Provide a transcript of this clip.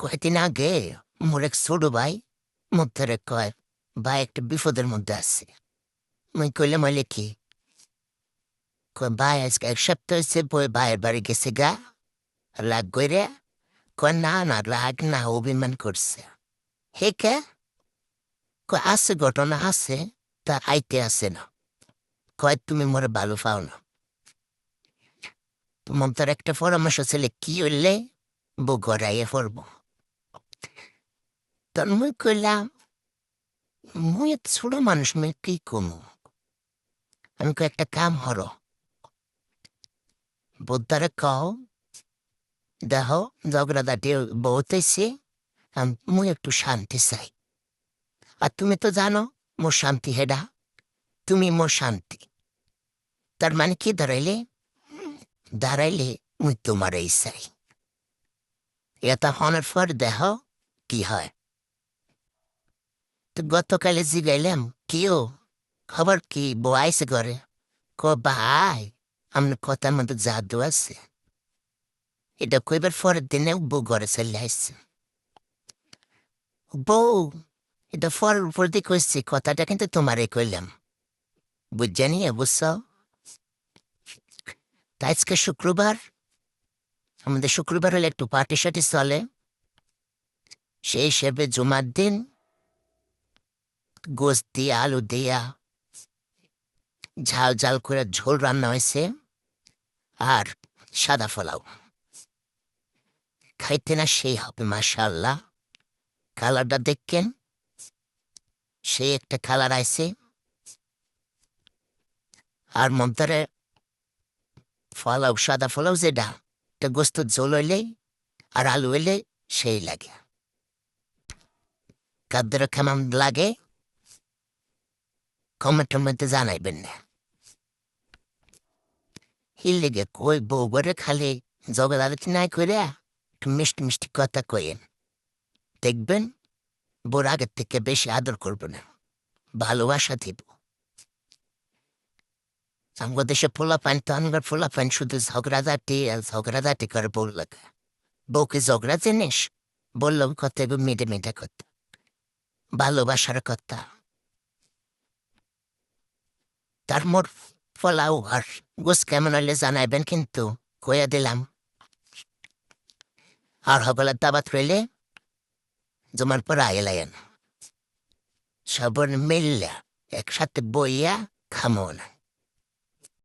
কয়েকদিন আগে মোর এক ছোট ভাই মুখে কয় ভাই একটা বিপদের মধ্যে আছে। মুই কইলাম হইলে কি? কয় ভাই আজকে ১ সপ্তাহ হয়েছে বই ভাইয়ের বাড়ি গেছে গা রাগ কইরে। কয় না না রাগ না অভিমান করছে। হে কে? কয় আছে ঘটনা আছে, তা আইতে আছে না। কয় তুমি মোরে ভালো পাও না। তো মমতার একটা পরামর্শ ছেলে কি হইলে বউ গড়াইয়ে পড়ব। তখন মুই কইলাম মুই এত ছোট মানুষ মুই কি কমু। আমি কই একটা কাম হরো, বুদ্ধারে কও দেহ ঝগড়াঝাটি বহুতেছি, মুই একটু শান্তি চাই। আর তুমি তো জানো মোর শান্তি হেডা, তুমি মোর শান্তি। তার মানে কি দাঁড়াইলে? দাঁড়াইলে মুই তোমারই চাই। এটা হনের পর দেহ কি হয়। তো গতকালে জিগাইলাম কিও খবর কি, বউ আইসে ঘরে? ক ভাই আপনার কথার মধ্যে জাদু আছে। এটা কইবার পরের দিনে বউ ঘরে চলে আসছে। বউ এটা ফরের উপর দিয়ে কইছি, কথাটা কিন্তু তোমারে কইলাম, বুঝছা নিয়ে বুঝছ? তা আজকে শুক্রবার, আমাদের শুক্রবার হলে একটু পার্টি সার্টি চলে, সেই হিসেবে জুমার দিন গোস্ত দিয়া আলু দিয়া ঝাল ঝাল করে ঝোল রান্না হয়েছে, আর সাদা ফলাও খাইতে না সেই হবে মাশাআল্লাহ। কালারটা দেখেন, সেই একটা কালার আইছে। আর মমতারে ফলাও সাদা ফলাও যেটা, এটা গোস্ত ঝোল হইলেই আর আলু হইলে সেই লাগে। কাদের কেমন লাগে কমেন্টের মধ্যে জানাইবেন না। হিল লেগে কই বউ করে খালি জগদারতি নাই করে একটু মিষ্টি মিষ্টি কথা কইেন, দেখবেন বোর আগের থেকে বেশি আদর করবো না, ভালোবাসা দিব। আমাদের দেশে পোলাপান তো আমার পোলাপান শুধু ঝগড়াঝাটি আর ঝগড়াঝাটি করে বউ লাগে। বউকে ঝগড়া জিনিস বললাম কথা এবং মেটে মেটে কথা, ভালোবাসার কথা। তার মোর ফলাও আর গোস কেমন হলে জানাইবেন কিন্তু, কইয়া দিলাম। আর হগলার দাবাত রইলে জমার পর আইলাইন সবর মিললা একসাথে বইয়া খামো না।